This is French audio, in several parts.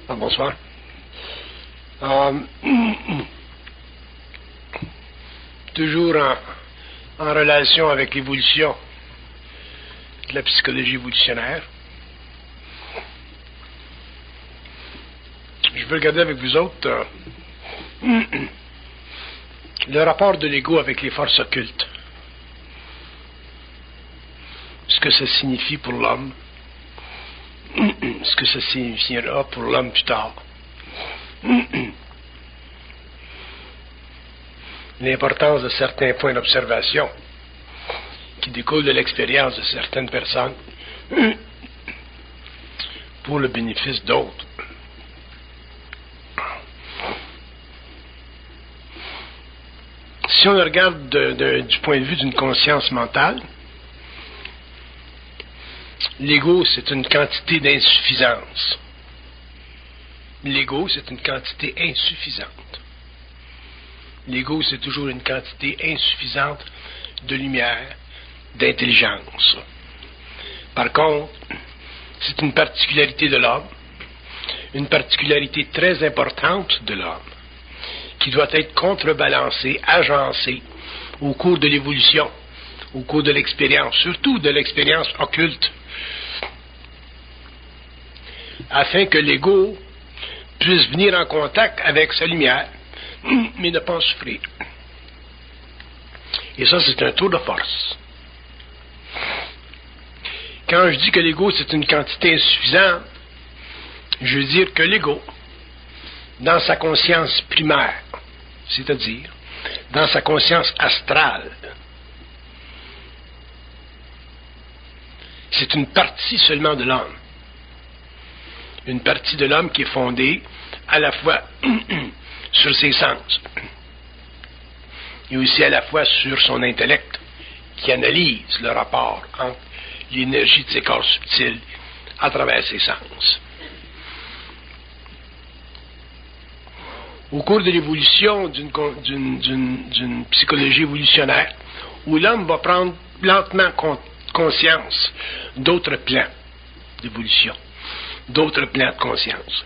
Bonsoir. Toujours en relation avec l'évolution de la psychologie évolutionnaire. Je veux regarder avec vous autres le rapport de l'ego avec les forces occultes. Ce que ça signifie pour l'homme, ce que ça signifiera pour l'homme plus tard. L'importance de certains points d'observation qui découlent de l'expérience de certaines personnes pour le bénéfice d'autres. Si on le regarde du point de vue d'une conscience mentale, l'ego, c'est une quantité d'insuffisance. L'ego, c'est une quantité insuffisante. L'ego, c'est toujours une quantité insuffisante de lumière, d'intelligence. Par contre, c'est une particularité de l'homme, une particularité très importante de l'homme, qui doit être contrebalancée, agencée au cours de l'évolution, au cours de l'expérience, surtout de l'expérience occulte, afin que l'ego puisse venir en contact avec sa lumière, mais ne pas en souffrir. Et ça, c'est un tour de force. Quand je dis que l'ego, c'est une quantité insuffisante, je veux dire que l'ego, dans sa conscience primaire, c'est-à-dire dans sa conscience astrale, c'est une partie seulement de l'homme. Une partie de l'homme qui est fondée à la fois sur ses sens et aussi à la fois sur son intellect qui analyse le rapport entre l'énergie de ses corps subtils à travers ses sens. Au cours de l'évolution d'une psychologie évolutionnaire, où l'homme va prendre lentement conscience d'autres plans d'évolution, d'autres plans de conscience.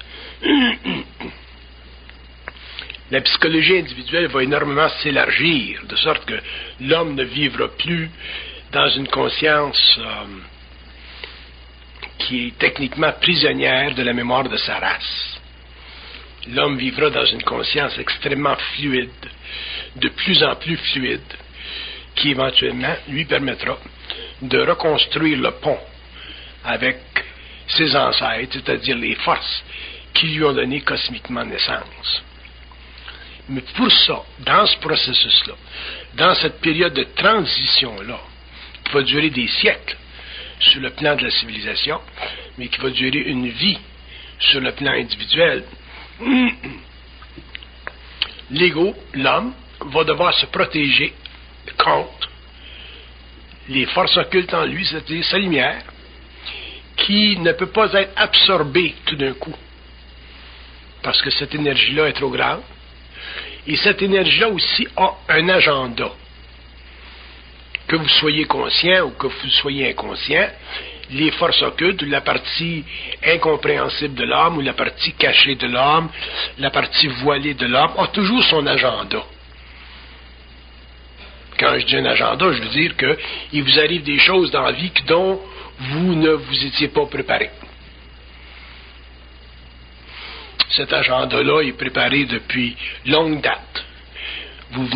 La psychologie individuelle va énormément s'élargir, de sorte que l'homme ne vivra plus dans une conscience qui est techniquement prisonnière de la mémoire de sa race. L'homme vivra dans une conscience extrêmement fluide, de plus en plus fluide, qui éventuellement lui permettra de reconstruire le pont avec ses ancêtres, c'est-à-dire les forces qui lui ont donné cosmiquement naissance. Mais pour ça, dans ce processus-là, dans cette période de transition-là, qui va durer des siècles sur le plan de la civilisation, mais qui va durer une vie sur le plan individuel, l'ego, l'homme, va devoir se protéger contre les forces occultes en lui, c'est-à-dire sa lumière, qui ne peut pas être absorbée tout d'un coup, parce que cette énergie-là est trop grande. Et cette énergie-là aussi a un agenda. Que vous soyez conscient ou que vous soyez inconscient, les forces occultes, la partie incompréhensible de l'homme ou la partie cachée de l'homme, la partie voilée de l'homme, a toujours son agenda. Quand je dis un agenda, je veux dire qu'il vous arrive des choses dans la vie dont vous ne vous étiez pas préparé. Cet agenda-là est préparé depuis longue date. Vous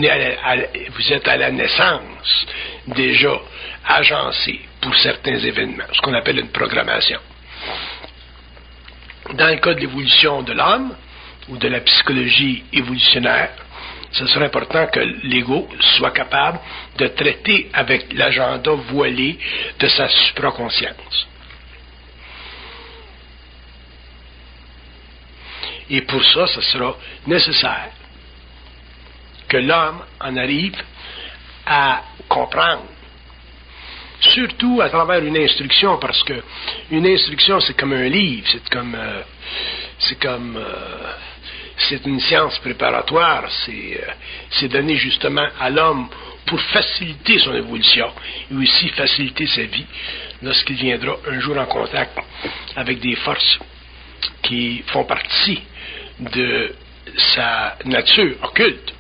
êtes à la naissance déjà agencé pour certains événements, ce qu'on appelle une programmation. Dans le cas de l'évolution de l'homme ou de la psychologie évolutionnaire, ce serait important que l'ego soit capable de traiter avec l'agenda voilé de sa supraconscience. Et pour ça, ce sera nécessaire que l'homme en arrive à comprendre, surtout à travers une instruction, parce que une instruction, c'est comme un livre, c'est une science préparatoire, c'est donné justement à l'homme pour faciliter son évolution et aussi faciliter sa vie lorsqu'il viendra un jour en contact avec des forces qui font partie de sa nature occulte.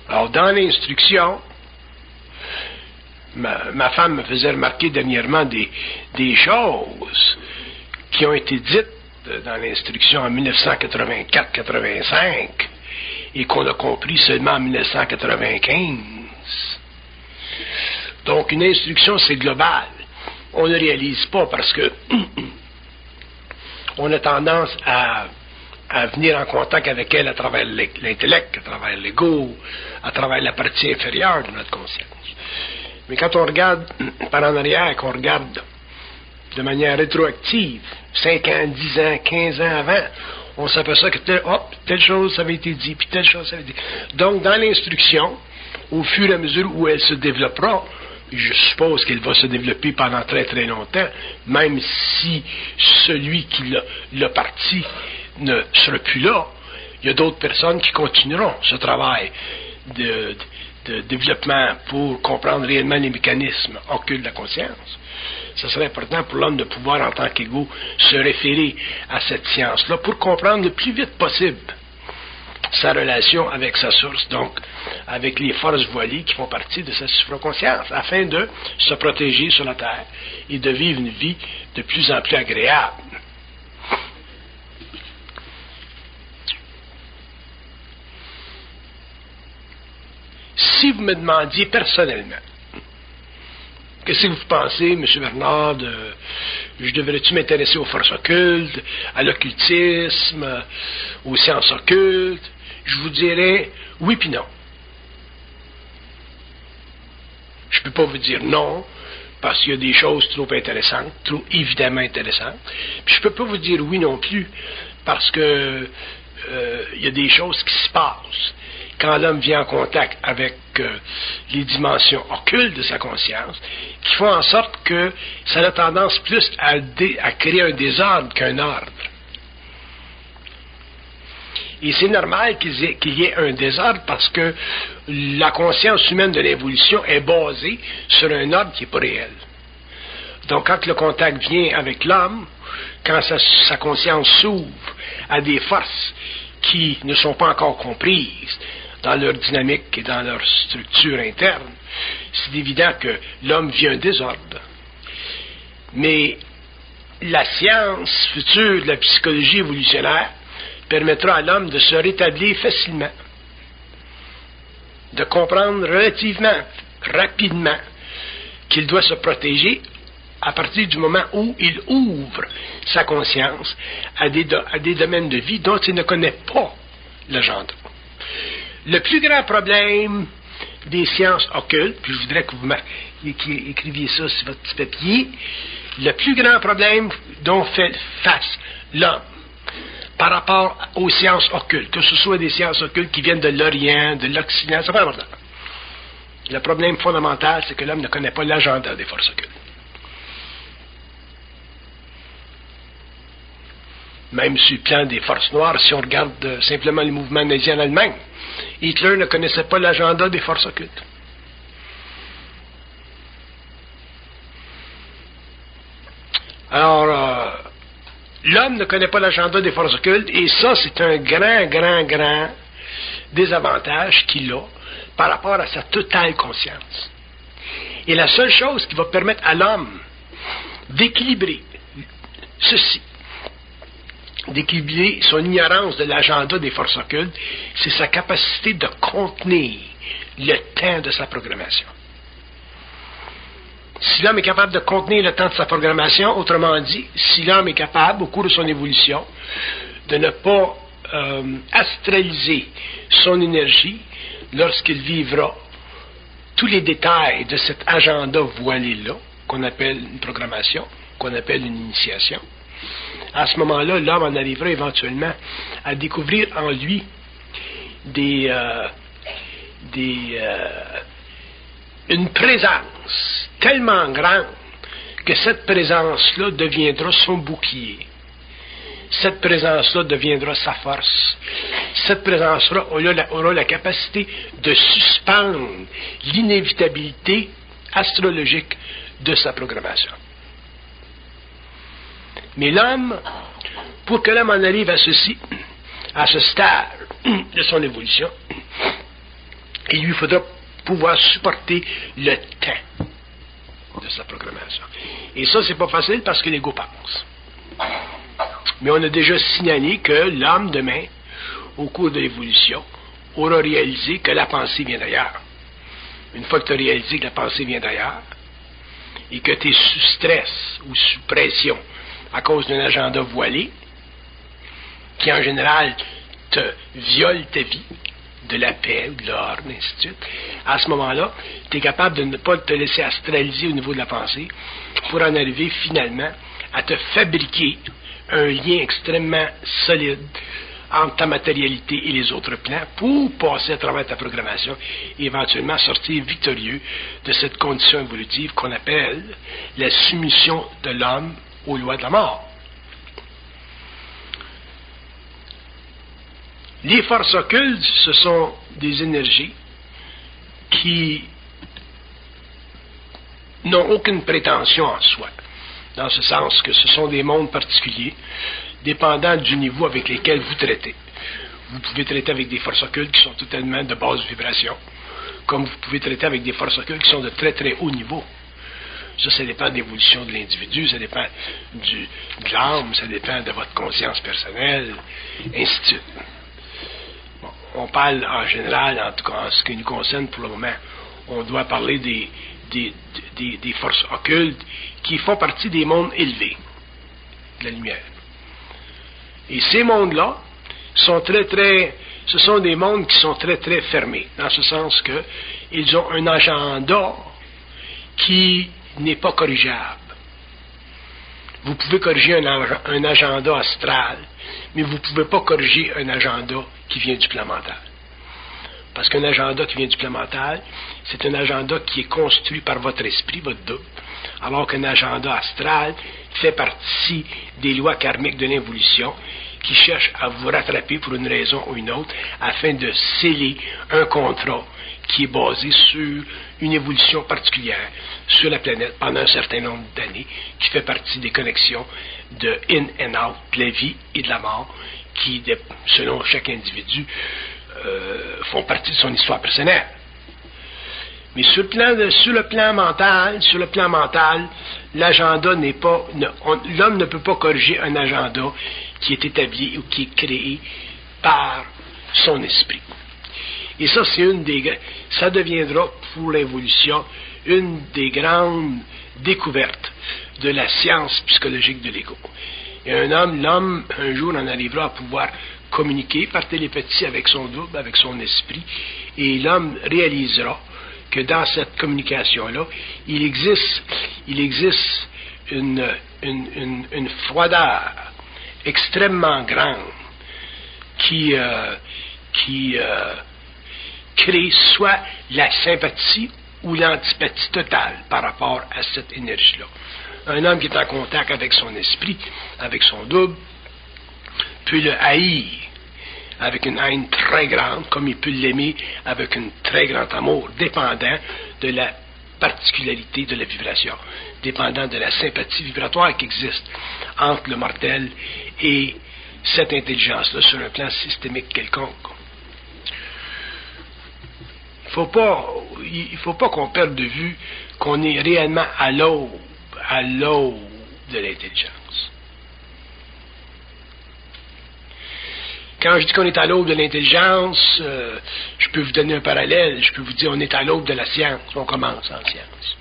Alors, dans l'instruction, ma femme me faisait remarquer dernièrement des choses qui ont été dites dans l'instruction en 1984-85 et qu'on a compris seulement en 1995. Donc, une instruction, c'est global. On ne réalise pas parce que on a tendance à venir en contact avec elle à travers l'intellect, à travers l'ego, à travers la partie inférieure de notre conscience. Mais quand on regarde par en arrière, qu'on regarde de manière rétroactive, 5 ans, 10 ans, 15 ans avant, on s'aperçoit que telle chose avait été dit, puis telle chose avait été dit. Donc, dans l'instruction, au fur et à mesure où elle se développera, je suppose qu'elle va se développer pendant très très longtemps, même si celui qui l'a parti ne sera plus là, il y a d'autres personnes qui continueront ce travail de développement pour comprendre réellement les mécanismes occultes de la conscience. Ce serait important pour l'homme de pouvoir, en tant qu'ego, se référer à cette science-là pour comprendre le plus vite possible sa relation avec sa source, donc avec les forces voilées qui font partie de sa supraconscience, afin de se protéger sur la Terre et de vivre une vie de plus en plus agréable. Si vous me demandiez personnellement, qu'est-ce que vous pensez, M. Bernard, je devrais-tu m'intéresser aux forces occultes, à l'occultisme, aux sciences occultes, je vous dirais oui puis non. Je ne peux pas vous dire non, parce qu'il y a des choses trop intéressantes, trop évidemment intéressantes. Puis je ne peux pas vous dire oui non plus, parce que il y a des choses qui se passent quand l'homme vient en contact avec les dimensions occultes de sa conscience, qui font en sorte que ça a tendance plus à créer un désordre qu'un ordre. Et c'est normal qu'il y ait un désordre parce que la conscience humaine de l'évolution est basée sur un ordre qui n'est pas réel. Donc, quand le contact vient avec l'homme, quand sa conscience s'ouvre à des forces qui ne sont pas encore comprises dans leur dynamique et dans leur structure interne, c'est évident que l'homme vit un désordre. Mais la science future de la psychologie évolutionnaire permettra à l'homme de se rétablir facilement, de comprendre relativement rapidement qu'il doit se protéger à partir du moment où il ouvre sa conscience à des domaines de vie dont il ne connaît pas l'agenda. Le plus grand problème des sciences occultes, puis je voudrais que vous écriviez ça sur votre petit papier, le plus grand problème dont fait face l'homme par rapport aux sciences occultes, que ce soit des sciences occultes qui viennent de l'Orient, de l'Occident, c'est pas important. Le problème fondamental, c'est que l'homme ne connaît pas l'agenda des forces occultes. Même sur le plan des forces noires, si on regarde simplement les mouvements nazis en Allemagne, Hitler ne connaissait pas l'agenda des forces occultes. Alors, l'homme ne connaît pas l'agenda des forces occultes, et ça, c'est un grand désavantage qu'il a par rapport à sa totale conscience. Et la seule chose qui va permettre à l'homme d'équilibrer ceci, d'équilibrer son ignorance de l'agenda des forces occultes, c'est sa capacité de contenir le temps de sa programmation. Si l'homme est capable de contenir le temps de sa programmation, autrement dit, si l'homme est capable, au cours de son évolution, de ne pas astraliser son énergie lorsqu'il vivra tous les détails de cet agenda voilé-là, qu'on appelle une programmation, qu'on appelle une initiation, à ce moment-là, l'homme en arrivera éventuellement à découvrir en lui une présence tellement grande que cette présence-là deviendra son bouclier. cette présence-là deviendra sa force. Cette présence-là aura la capacité de suspendre l'inévitabilité astrologique de sa programmation. Mais l'homme, pour que l'homme en arrive à ceci, à ce stade de son évolution, il lui faudra pouvoir supporter le temps de sa programmation. Et ça, c'est pas facile parce que l'ego pense. Mais on a déjà signalé que l'homme, demain, au cours de l'évolution, aura réalisé que la pensée vient d'ailleurs. Une fois que tu as réalisé que la pensée vient d'ailleurs, et que tu es sous stress ou sous pression à cause d'un agenda voilé, qui en général te viole ta vie, de la paix, de l'ordre, ainsi de suite, à ce moment-là, tu es capable de ne pas te laisser astraliser au niveau de la pensée pour en arriver finalement à te fabriquer un lien extrêmement solide entre ta matérialité et les autres plans pour passer à travers ta programmation et éventuellement sortir victorieux de cette condition évolutive qu'on appelle la soumission de l'homme aux lois de la mort. Les forces occultes, ce sont des énergies qui n'ont aucune prétention en soi, dans ce sens que ce sont des mondes particuliers, dépendant du niveau avec lesquels vous traitez. Vous pouvez traiter avec des forces occultes qui sont totalement de basse vibration, comme vous pouvez traiter avec des forces occultes qui sont de très très haut niveau. Ça dépend de l'évolution de l'individu, ça dépend de l'âme, ça dépend de votre conscience personnelle, ainsi de suite. Bon, on parle en général, en tout cas en ce qui nous concerne pour le moment, on doit parler des forces occultes qui font partie des mondes élevés de la lumière. Et ces mondes-là sont ce sont des mondes qui sont très très fermés, dans ce sens que ils ont un agenda qui n'est pas corrigeable. Vous pouvez corriger un agenda astral, mais vous ne pouvez pas corriger un agenda qui vient du plan mental. Parce qu'un agenda qui vient du plan mental, c'est un agenda qui est construit par votre esprit, votre double, alors qu'un agenda astral fait partie des lois karmiques de l'évolution qui cherchent à vous rattraper pour une raison ou une autre afin de sceller un contrat qui est basé sur une évolution particulière sur la planète pendant un certain nombre d'années, qui fait partie des connexions de in and out, de la vie et de la mort, qui, selon chaque individu, font partie de son histoire personnelle. Mais sur le plan mental, l'agenda n'est pas, l'homme ne peut pas corriger un agenda qui est établi ou qui est créé par son esprit. Et ça, ça deviendra pour l'évolution une des grandes découvertes de la science psychologique de l'ego. Et l'homme, un jour, en arrivera à pouvoir communiquer par télépathie avec son double, avec son esprit, et l'homme réalisera que dans cette communication-là, il existe une froideur extrêmement grande qui crée soit la sympathie ou l'antipathie totale par rapport à cette énergie-là. Un homme qui est en contact avec son esprit, avec son double, peut le haïr avec une haine très grande, comme il peut l'aimer avec un très grand amour, dépendant de la particularité de la vibration, dépendant de la sympathie vibratoire qui existe entre le mortel et cette intelligence-là sur un plan systémique quelconque. Il ne faut pas qu'on perde de vue qu'on est réellement à l'aube de l'intelligence. Quand je dis qu'on est à l'aube de l'intelligence, je peux vous donner un parallèle, je peux vous dire on est à l'aube de la science, on commence en science.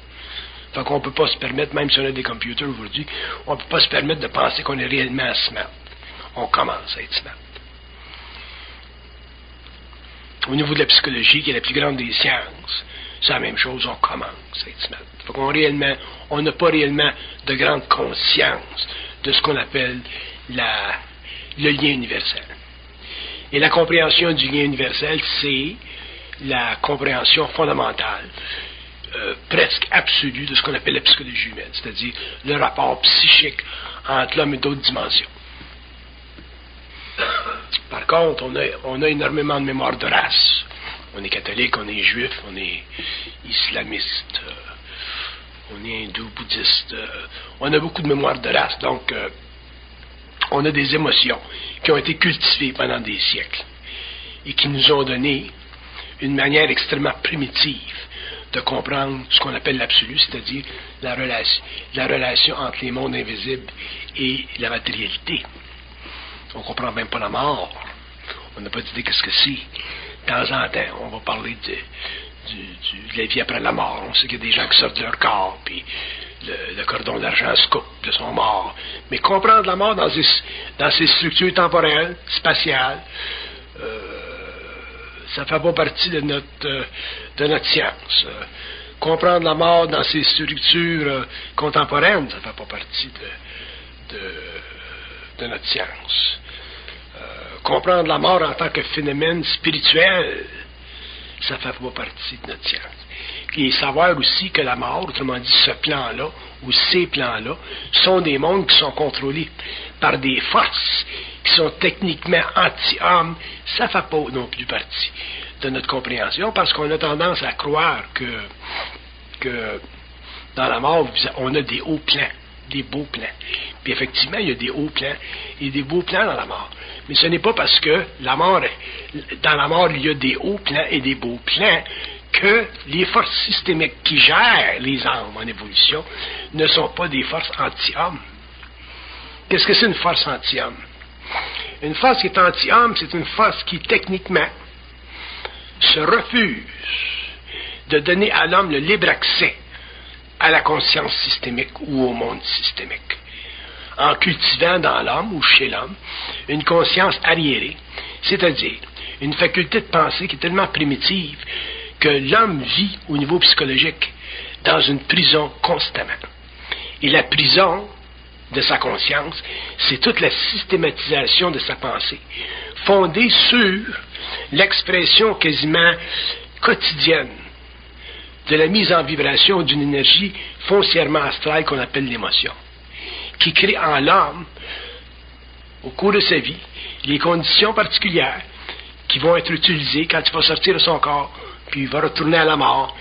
Donc on ne peut pas se permettre, même si on a des computers aujourd'hui, on ne peut pas se permettre de penser qu'on est réellement smart. On commence à être smart. Au niveau de la psychologie, qui est la plus grande des sciences, c'est la même chose, on commence à être smart. Donc on n'a pas réellement de grande conscience de ce qu'on appelle le lien universel. Et la compréhension du lien universel, c'est la compréhension fondamentale, presque absolue de ce qu'on appelle la psychologie humaine, c'est-à-dire le rapport psychique entre l'homme et d'autres dimensions. Par contre, on a énormément de mémoire de race. On est catholique, on est juif, on est islamiste, on est hindou, bouddhiste. On a beaucoup de mémoire de race. Donc, on a des émotions qui ont été cultivées pendant des siècles et qui nous ont donné une manière extrêmement primitive de comprendre ce qu'on appelle l'absolu, c'est-à-dire la relation entre les mondes invisibles et la matérialité. On ne comprend même pas la mort. On n'a pas d'idée qu'est-ce que c'est. De temps en temps, on va parler de la vie après la mort. On sait qu'il y a des gens qui sortent de leur corps, puis le cordon d'argent se coupe de son mort. Mais comprendre la mort dans ses structures temporelles, spatiales, ça ne fait pas partie de notre science. Comprendre la mort dans ses structures contemporaines, ça ne fait pas partie de notre science. Comprendre la mort en tant que phénomène spirituel, ça ne fait pas partie de notre science. Et savoir aussi que la mort, autrement dit ce plan-là, ou ces plans-là, sont des mondes qui sont contrôlés par des forces qui sont techniquement anti-hommes, ça ne fait pas non plus partie de notre compréhension, parce qu'on a tendance à croire que dans la mort, on a des hauts plans, des beaux plans. Puis effectivement, il y a des hauts plans et des beaux plans dans la mort. Mais ce n'est pas parce que dans la mort, il y a des hauts plans et des beaux plans que les forces systémiques qui gèrent les âmes en évolution ne sont pas des forces anti-hommes. Qu'est-ce que c'est une force anti-homme? Une force qui est anti-homme, c'est une force qui, techniquement, se refuse de donner à l'homme le libre accès à la conscience systémique ou au monde systémique, en cultivant dans l'homme ou chez l'homme une conscience arriérée, c'est-à-dire une faculté de pensée qui est tellement primitive que l'homme vit au niveau psychologique dans une prison constamment. Et la prison de sa conscience, c'est toute la systématisation de sa pensée, fondée sur l'expression quasiment quotidienne de la mise en vibration d'une énergie foncièrement astrale qu'on appelle l'émotion, qui crée en l'homme, au cours de sa vie, les conditions particulières qui vont être utilisées quand il va sortir de son corps, puis il va retourner à la mort,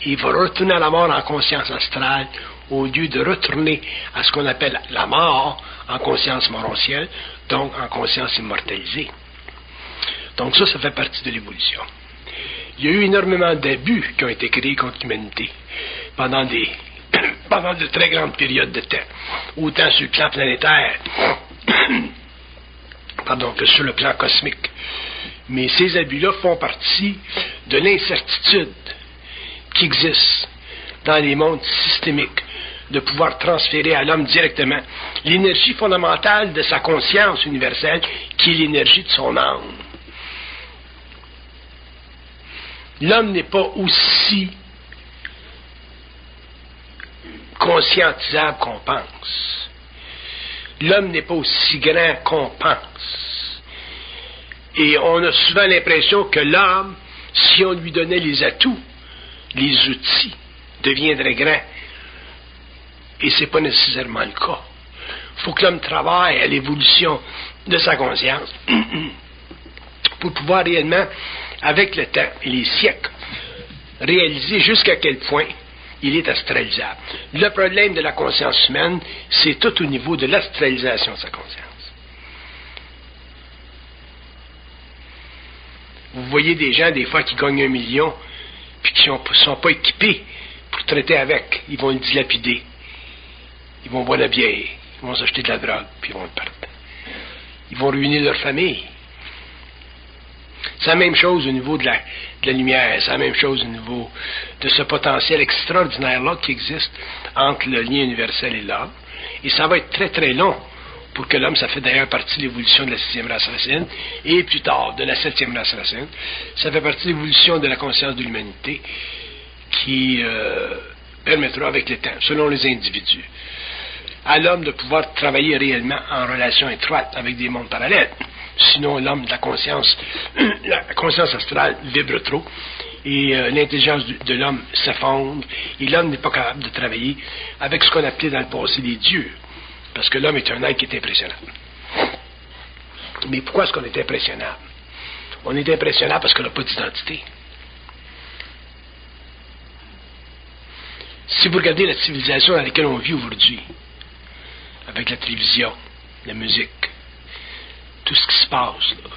et il va retourner à la mort en conscience astrale, au lieu de retourner à ce qu'on appelle la mort en conscience morontielle, donc en conscience immortalisée. Donc ça fait partie de l'évolution. Il y a eu énormément d'abus qui ont été créés contre l'humanité pendant de très grandes périodes de temps, autant sur le plan planétaire que sur le plan cosmique. Mais ces abus-là font partie de l'incertitude qui existe dans les mondes systémiques, de pouvoir transférer à l'homme directement l'énergie fondamentale de sa conscience universelle, qui est l'énergie de son âme. L'homme n'est pas aussi conscientisable qu'on pense. L'homme n'est pas aussi grand qu'on pense. Et on a souvent l'impression que l'homme, si on lui donnait les atouts, les outils, deviendrait grand. Et ce n'est pas nécessairement le cas. Il faut que l'homme travaille à l'évolution de sa conscience pour pouvoir réellement, avec le temps et les siècles, réaliser jusqu'à quel point il est astralisable. Le problème de la conscience humaine, c'est tout au niveau de l'astralisation de sa conscience. Vous voyez des gens, des fois, qui gagnent 1 million, puis qui ne sont pas équipés pour traiter avec. Ils vont le dilapider. Ils vont boire la bière. Ils vont s'acheter de la drogue, puis ils vont le perdre. Ils vont ruiner leur famille. C'est la même chose au niveau de la lumière, c'est la même chose au niveau de ce potentiel extraordinaire-là qui existe entre le lien universel et l'homme. Et ça va être très très long pour que l'homme, ça fait d'ailleurs partie de l'évolution de la 6e race racine, et plus tard de la 7e race racine. Ça fait partie de l'évolution de la conscience de l'humanité qui permettra avec le temps, selon les individus, à l'homme de pouvoir travailler réellement en relation étroite avec des mondes parallèles. Sinon, l'homme de la conscience astrale vibre trop et l'intelligence de l'homme s'effondre et l'homme n'est pas capable de travailler avec ce qu'on appelait dans le passé les dieux, parce que l'homme est un être qui est impressionnant. Mais pourquoi est-ce qu'on est impressionnable? On est impressionnable parce qu'on n'a pas d'identité. Si vous regardez la civilisation dans laquelle on vit aujourd'hui, avec la télévision, la musique, tout ce qui se passe, là,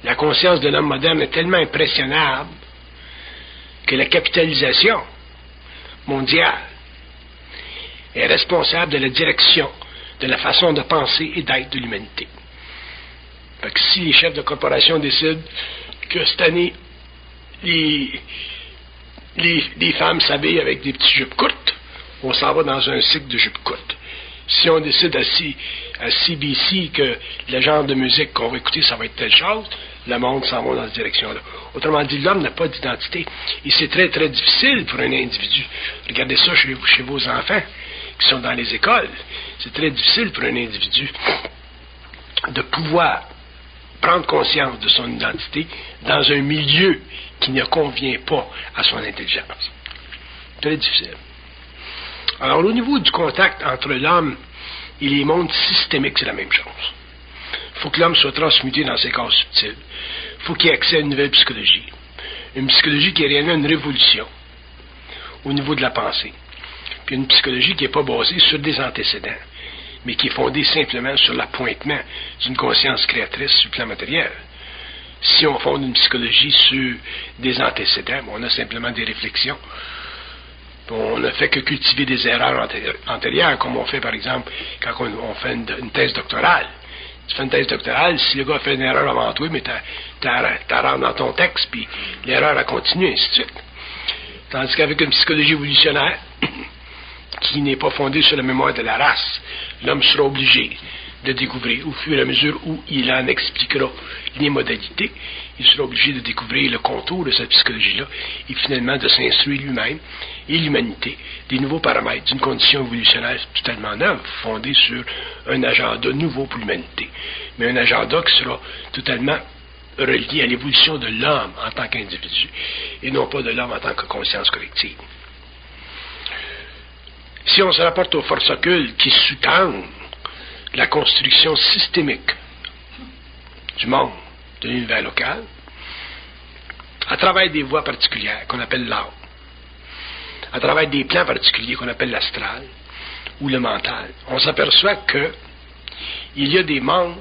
la conscience de l'homme moderne est tellement impressionnable que la capitalisation mondiale est responsable de la direction de la façon de penser et d'être de l'humanité. Fait que si les chefs de corporation décident que cette année, les femmes s'habillent avec des petites jupes courtes, on s'en va dans un cycle de jupes courtes. Si on décide à CBC que le genre de musique qu'on va écouter, ça va être telle chose, le monde s'en va dans cette direction-là. Autrement dit, l'homme n'a pas d'identité. Et c'est très, très difficile pour un individu. Regardez ça chez vos enfants qui sont dans les écoles. C'est très difficile pour un individu de pouvoir prendre conscience de son identité dans un milieu qui ne convient pas à son intelligence. Très difficile. Alors, au niveau du contact entre l'homme et les mondes systémiques, c'est la même chose. Il faut que l'homme soit transmuté dans ses corps subtils. Il faut qu'il ait accès à une nouvelle psychologie. Une psychologie qui est réellement une révolution au niveau de la pensée. Puis une psychologie qui n'est pas basée sur des antécédents, mais qui est fondée simplement sur l'appointement d'une conscience créatrice sur le plan matériel. Si on fonde une psychologie sur des antécédents, on a simplement des réflexions. On ne fait que cultiver des erreurs antérieures, comme on fait, par exemple, quand on fait une thèse doctorale. Tu fais une thèse doctorale, si le gars fait une erreur avant toi, mais t'as dans ton texte, puis l'erreur a continué, ainsi de suite. Tandis qu'avec une psychologie évolutionnaire, qui n'est pas fondée sur la mémoire de la race, l'homme sera obligé de découvrir, au fur et à mesure où il en expliquera les modalités, il sera obligé de découvrir le contour de cette psychologie-là et finalement de s'instruire lui-même et l'humanité des nouveaux paramètres d'une condition évolutionnaire totalement neuve, fondée sur un agenda nouveau pour l'humanité, mais un agenda qui sera totalement relié à l'évolution de l'homme en tant qu'individu et non pas de l'homme en tant que conscience collective. Si on se rapporte aux forces occultes qui sous-tendent la construction systémique du monde, de l'univers local, à travers des voies particulières qu'on appelle l'âme, à travers des plans particuliers qu'on appelle l'astral ou le mental, on s'aperçoit que il y a des mondes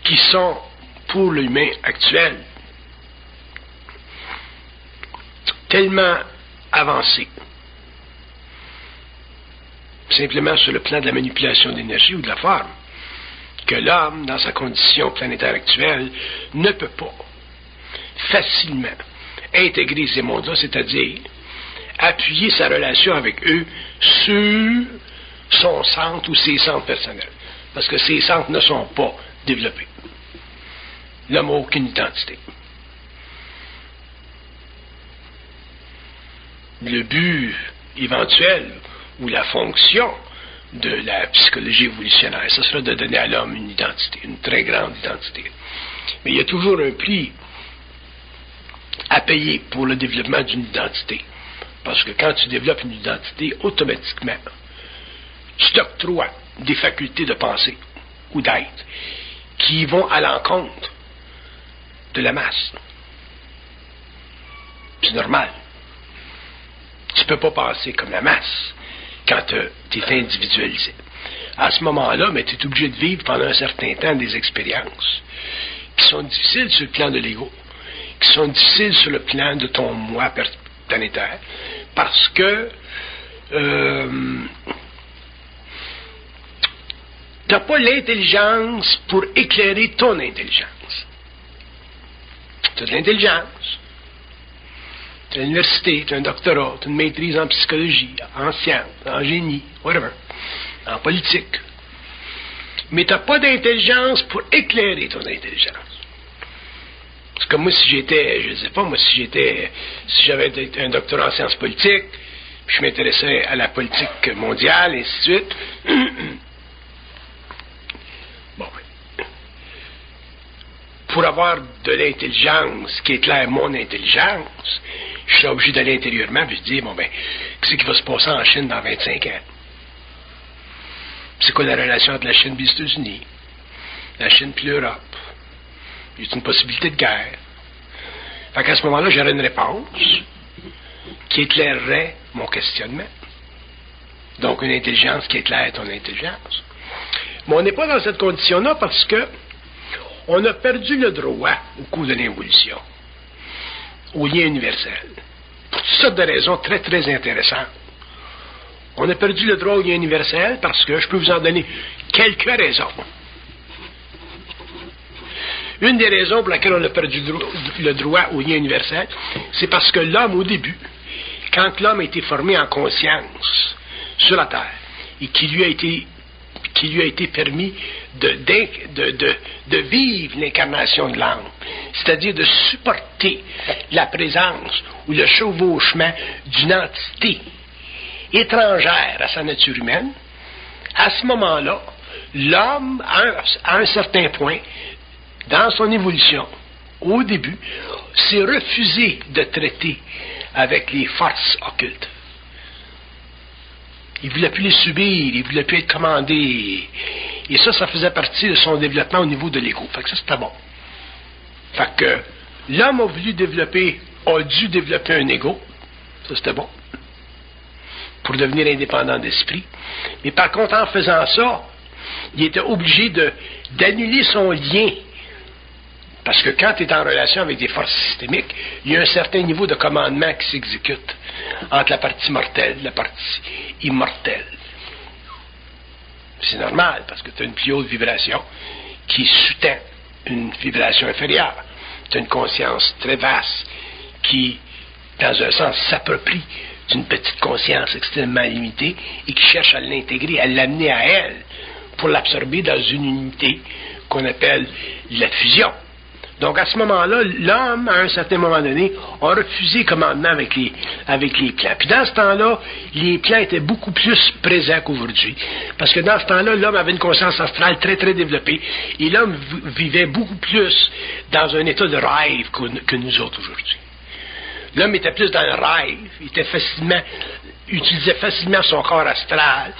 qui sont, pour l'humain actuel, tellement avancés, simplement sur le plan de la manipulation d'énergie ou de la forme, que l'homme, dans sa condition planétaire actuelle, ne peut pas facilement intégrer ces mondes-là, c'est-à-dire appuyer sa relation avec eux sur son centre ou ses centres personnels. Parce que ces centres ne sont pas développés. L'homme n'a aucune identité. Le but éventuel ou la fonction de la psychologie évolutionnaire, ce sera de donner à l'homme une identité, une très grande identité. Mais il y a toujours un prix à payer pour le développement d'une identité. Parce que quand tu développes une identité, automatiquement, tu t'octroies des facultés de pensée ou d'être qui vont à l'encontre de la masse. C'est normal. Tu ne peux pas penser comme la masse quand tu es individualisé. À ce moment-là, tu es obligé de vivre pendant un certain temps des expériences qui sont difficiles sur le plan de l'ego, qui sont difficiles sur le plan de ton moi planétaire, parce que tu n'as pas l'intelligence pour éclairer ton intelligence. Tu as de l'intelligence. Tu as l'université, tu as un doctorat, tu as une maîtrise en psychologie, en sciences, en génie, whatever, en politique. Mais tu n'as pas d'intelligence pour éclairer ton intelligence. C'est comme moi si j'étais, je ne sais pas, si j'avais un doctorat en sciences politiques, puis je m'intéressais à la politique mondiale, et ainsi de suite. Bon, pour avoir de l'intelligence qui éclaire mon intelligence, je serais obligé d'aller intérieurement et de dire, qu'est-ce qui va se passer en Chine dans 25 ans? C'est quoi la relation entre la Chine et les États-Unis? la Chine puis l'Europe. Il y a une possibilité de guerre. Fait qu'à ce moment-là, j'aurais une réponse qui éclairerait mon questionnement. Donc, une intelligence qui éclaire ton intelligence. Mais on n'est pas dans cette condition-là parce que on a perdu le droit au cours de l'évolution au lien universel. Pour toutes sortes de raisons très, très intéressantes. On a perdu le droit au lien universel parce que je peux vous en donner quelques raisons. Une des raisons pour laquelle on a perdu le droit au lien universel, c'est parce que l'homme, au début, quand l'homme a été formé en conscience sur la Terre, et qui lui a été permis de vivre l'incarnation de l'âme, c'est-à-dire de supporter la présence ou le chevauchement d'une entité étrangère à sa nature humaine, à ce moment-là, l'homme, à un certain point, dans son évolution, au début, s'est refusé de traiter avec les forces occultes. Il ne voulait plus les subir, il ne voulait plus être commandé. Et ça faisait partie de son développement au niveau de l'ego. Fait que ça, c'était bon. Fait que l'homme a dû développer un ego. Ça, c'était bon. Pour devenir indépendant d'esprit. Mais par contre, en faisant ça, il était obligé d'annuler son lien. Parce que quand tu es en relation avec des forces systémiques, il y a un certain niveau de commandement qui s'exécute entre la partie mortelle et la partie immortelle. C'est normal, parce que tu as une plus haute vibration qui sous-tend une vibration inférieure. Tu as une conscience très vaste qui, dans un sens, s'approprie d'une petite conscience extrêmement limitée et qui cherche à l'intégrer, à l'amener à elle pour l'absorber dans une unité qu'on appelle la fusion. Donc, à ce moment-là, l'homme, à un certain moment donné, a refusé le commandement avec les plans. Puis dans ce temps-là, les plans étaient beaucoup plus présents qu'aujourd'hui. Parce que dans ce temps-là, l'homme avait une conscience astrale très, très développée. Et l'homme vivait beaucoup plus dans un état de rêve que nous autres aujourd'hui. L'homme était plus dans le rêve. Il utilisait facilement son corps astral.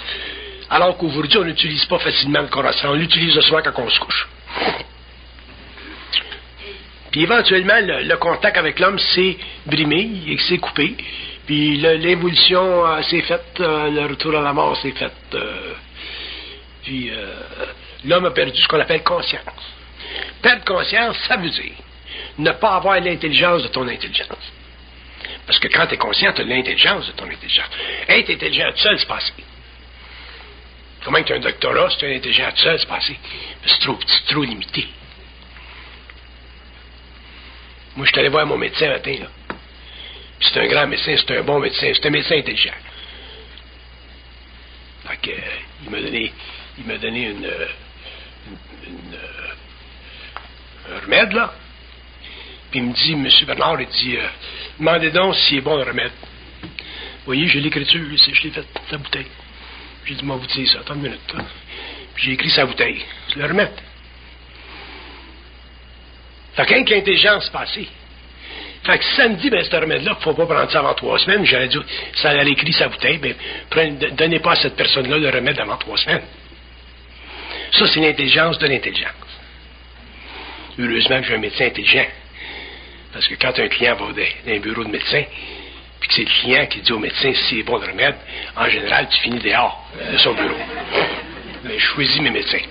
Alors qu'aujourd'hui, on n'utilise pas facilement le corps astral. On l'utilise le soir quand on se couche. Puis éventuellement, le contact avec l'homme s'est brimé, il s'est coupé. Puis l'évolution s'est faite, le retour à la mort s'est fait. Puis l'homme a perdu ce qu'on appelle conscience. Perdre conscience, ça veut dire ne pas avoir l'intelligence de ton intelligence. Parce que quand tu es conscient, tu as l'intelligence de ton intelligence. Être intelligent tout seul, c'est passé. Comment que tu as un doctorat, si tu es intelligent tout seul, c'est passé. C'est trop limité. Moi, je suis allé voir mon médecin un matin, là. Puis c'est un grand médecin, c'est un bon médecin, c'est un médecin intelligent. Fait que, il m'a donné un remède, là. Puis il me dit, M. Bernard, il dit, demandez donc s'il est bon le remède. Vous voyez, j'ai l'écriture, je l'ai fait, sa bouteille. J'ai dit, moi, vous dites ça, attends une minute, là. Puis j'ai écrit sa bouteille. C'est le remède. Fait que l'intelligence passée. Fait que si ça me dit, ce remède-là, il ne faut pas prendre ça avant 3 semaines, j'aurais dit, ça a écrit sa bouteille, donnez pas à cette personne-là le remède avant 3 semaines. Ça, c'est l'intelligence de l'intelligence. Heureusement que j'ai un médecin intelligent. Parce que quand un client va dans un bureau de médecin, puis que c'est le client qui dit au médecin si c'est bon le remède, en général, tu finis dehors de son bureau. Mais je choisis mes médecins.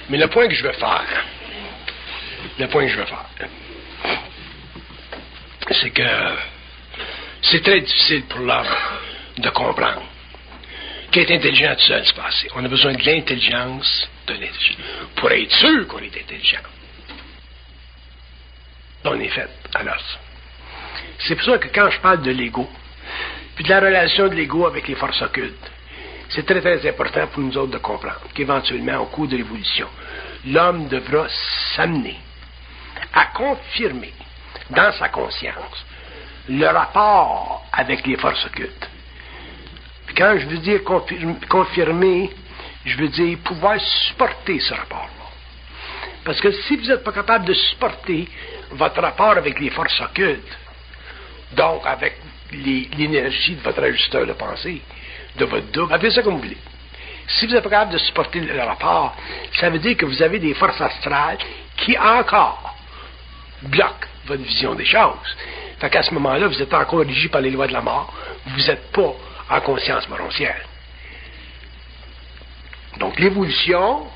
Mais le point que je veux faire, c'est que c'est très difficile pour l'homme de comprendre qu'être intelligent tout seul, c'est passé. On a besoin de l'intelligence de l'intelligence pour être sûr qu'on est intelligent. On est fait alors. C'est pour ça que quand je parle de l'ego, puis de la relation de l'ego avec les forces occultes, c'est très très important pour nous autres de comprendre qu'éventuellement, au cours de l'évolution, l'homme devra s'amener à confirmer dans sa conscience le rapport avec les forces occultes. Puis quand je veux dire confirmer, je veux dire pouvoir supporter ce rapport-là. Parce que si vous n'êtes pas capable de supporter votre rapport avec les forces occultes, donc avec l'énergie de votre ajusteur de pensée, de votre double, appelez ça comme vous voulez. Si vous êtes pas capable de supporter le rapport, ça veut dire que vous avez des forces astrales qui encore bloquent votre vision des choses. Fait qu'à ce moment-là, vous êtes encore régi par les lois de la mort. Vous n'êtes pas en conscience morontielle. Donc, l'évolution,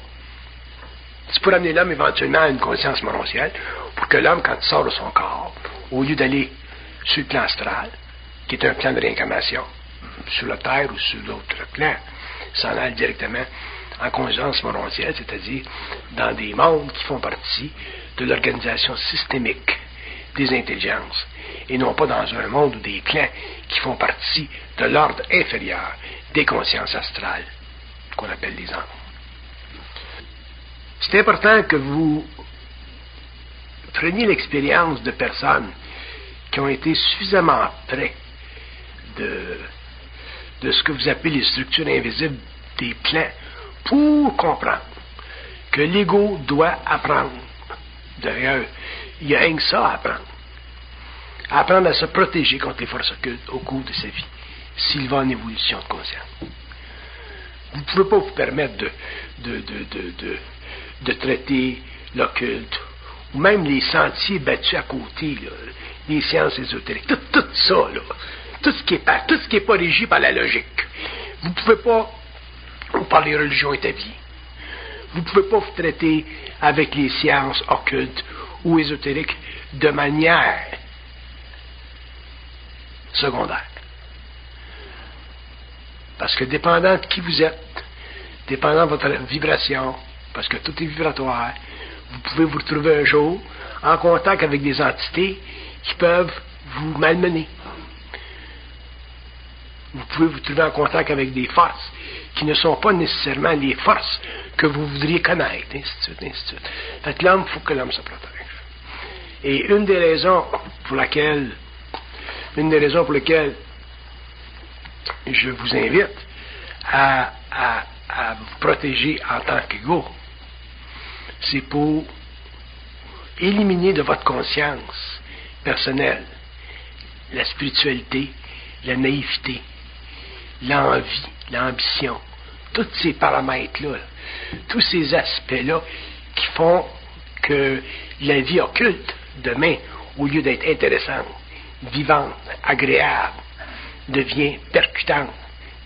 c'est pour amener l'homme éventuellement à une conscience morontielle, pour que l'homme, quand il sort de son corps, au lieu d'aller sur le plan astral, qui est un plan de réincarnation, sur la Terre ou sur d'autres plans, s'en aille directement en conscience morontielle, c'est-à-dire dans des mondes qui font partie de l'organisation systémique des intelligences, et non pas dans un monde ou des plans qui font partie de l'ordre inférieur des consciences astrales, qu'on appelle les anges. C'est important que vous preniez l'expérience de personnes qui ont été suffisamment près de ce que vous appelez les structures invisibles des plans pour comprendre que l'ego doit apprendre. D'ailleurs, il y a rien que ça à apprendre. Apprendre à se protéger contre les forces occultes au cours de sa vie, s'il va en évolution de conscience. Vous ne pouvez pas vous permettre de traiter l'occulte, ou même les sentiers battus à côté, là, les sciences ésotériques, tout ça, là, tout ce qui est pas régi par la logique. Vous ne pouvez pas, ou par les religions établies, vous ne pouvez pas vous traiter avec les sciences occultes ou ésotériques de manière secondaire. Parce que dépendant de qui vous êtes, dépendant de votre vibration, parce que tout est vibratoire, vous pouvez vous retrouver un jour en contact avec des entités qui peuvent vous malmener. Vous pouvez vous trouver en contact avec des forces qui ne sont pas nécessairement les forces que vous voudriez connaître, ainsi de suite, ainsi de suite. Fait que l'homme, il faut que l'homme se protège. Et une des raisons pour lesquelles je vous invite à vous protéger en tant qu'ego, c'est pour éliminer de votre conscience personnelle la spiritualité, la naïveté, l'envie, l'ambition, tous ces paramètres-là, tous ces aspects-là qui font que la vie occulte, demain, au lieu d'être intéressante, vivante, agréable, devient percutante,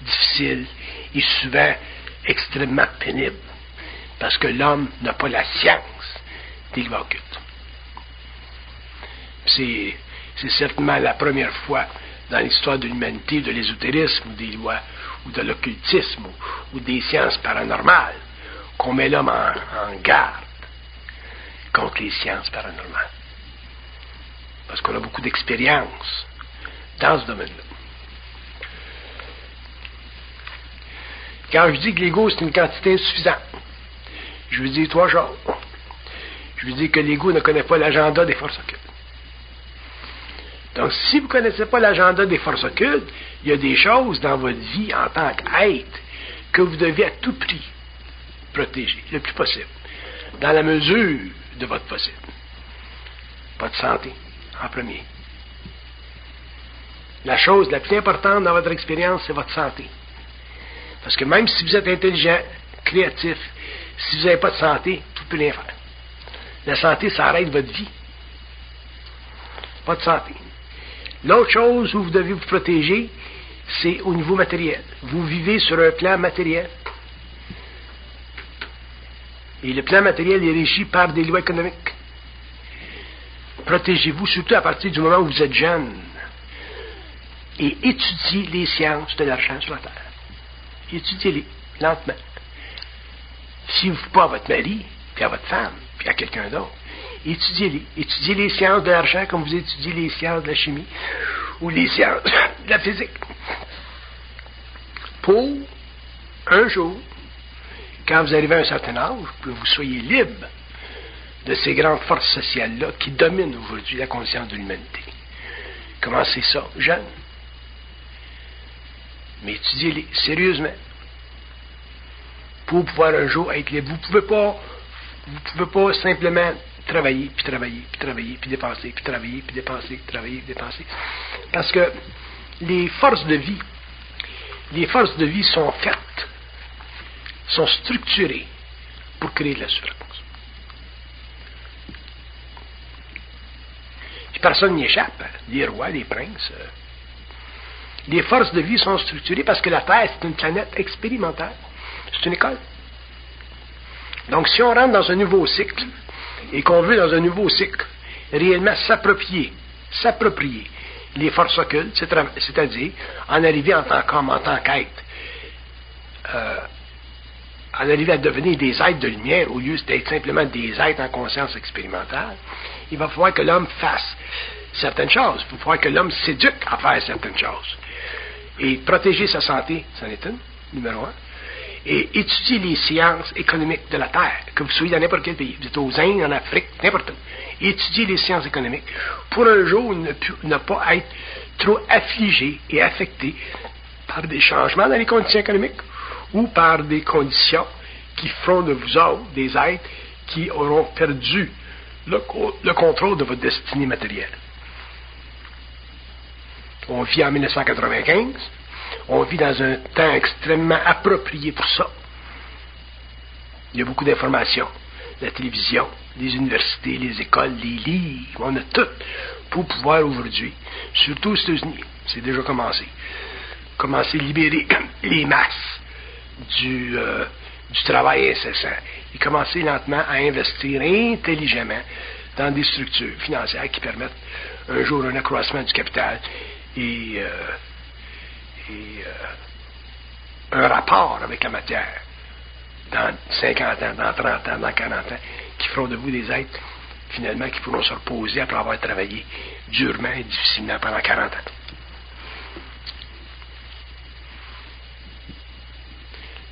difficile et souvent extrêmement pénible, parce que l'homme n'a pas la science des lois occultes. C'est certainement la première fois dans l'histoire de l'humanité, de l'ésotérisme, ou des lois, ou de l'occultisme, ou des sciences paranormales, qu'on met l'homme en garde contre les sciences paranormales. Parce qu'on a beaucoup d'expérience dans ce domaine-là. Quand je dis que l'ego, c'est une quantité insuffisante, je veux dire trois choses. Je veux dire que l'ego ne connaît pas l'agenda des forces occultes. Donc, si vous ne connaissez pas l'agenda des forces occultes, il y a des choses dans votre vie en tant qu'être que vous devez à tout prix protéger, le plus possible, dans la mesure de votre possible. Votre santé, en premier. La chose la plus importante dans votre expérience, c'est votre santé. Parce que même si vous êtes intelligent, créatif, si vous n'avez pas de santé, tout peut rien faire. La santé, ça arrête votre vie. Pas de santé. L'autre chose où vous devez vous protéger, c'est au niveau matériel. Vous vivez sur un plan matériel. Et le plan matériel est régi par des lois économiques. Protégez-vous, surtout à partir du moment où vous êtes jeune. Et étudiez les sciences de l'argent sur la terre. Étudiez-les, lentement. Fiez-vous pas à votre mari, puis à votre femme, puis à quelqu'un d'autre. Étudiez-les. Étudiez les sciences de l'argent comme vous étudiez les sciences de la chimie ou les sciences de la physique. Pour, un jour, quand vous arrivez à un certain âge, que vous soyez libre de ces grandes forces sociales-là qui dominent aujourd'hui la conscience de l'humanité. Commencez ça, jeune. Mais étudiez-les sérieusement pour pouvoir un jour être libre. Vous pouvez pas simplement travailler, puis travailler, puis travailler, puis dépenser, puis travailler, puis dépenser, travailler, puis dépenser. Parce que les forces de vie sont faites sont structurés pour créer de la souffrance. Puis personne n'y échappe, les rois, les princes. Les forces de vie sont structurées parce que la Terre, c'est une planète expérimentale. C'est une école. Donc, si on rentre dans un nouveau cycle, et qu'on veut, dans un nouveau cycle, réellement s'approprier les forces occultes, c'est-à-dire en arriver en tant qu'être, en arriver à devenir des êtres de lumière au lieu d'être simplement des êtres en conscience expérimentale, il va falloir que l'homme fasse certaines choses. Il va falloir que l'homme s'éduque à faire certaines choses. Et protéger sa santé, c'en est une, numéro un. Et étudier les sciences économiques de la Terre, que vous soyez dans n'importe quel pays, vous êtes aux Indes, en Afrique, n'importe où. Étudier les sciences économiques pour un jour ne pas être trop affligé et affecté par des changements dans les conditions économiques ou par des conditions qui feront de vous autres des êtres qui auront perdu le contrôle de votre destinée matérielle. On vit en 1995. On vit dans un temps extrêmement approprié pour ça. Il y a beaucoup d'informations. La télévision, les universités, les écoles, les livres. On a tout pour pouvoir aujourd'hui, surtout aux États-Unis, c'est déjà commencé à libérer les masses du travail incessant et commencer lentement à investir intelligemment dans des structures financières qui permettent un jour un accroissement du capital et un rapport avec la matière dans 50 ans, dans 30 ans, dans 40 ans, qui feront de vous des êtres, finalement, qui pourront se reposer après avoir travaillé durement et difficilement pendant 40 ans.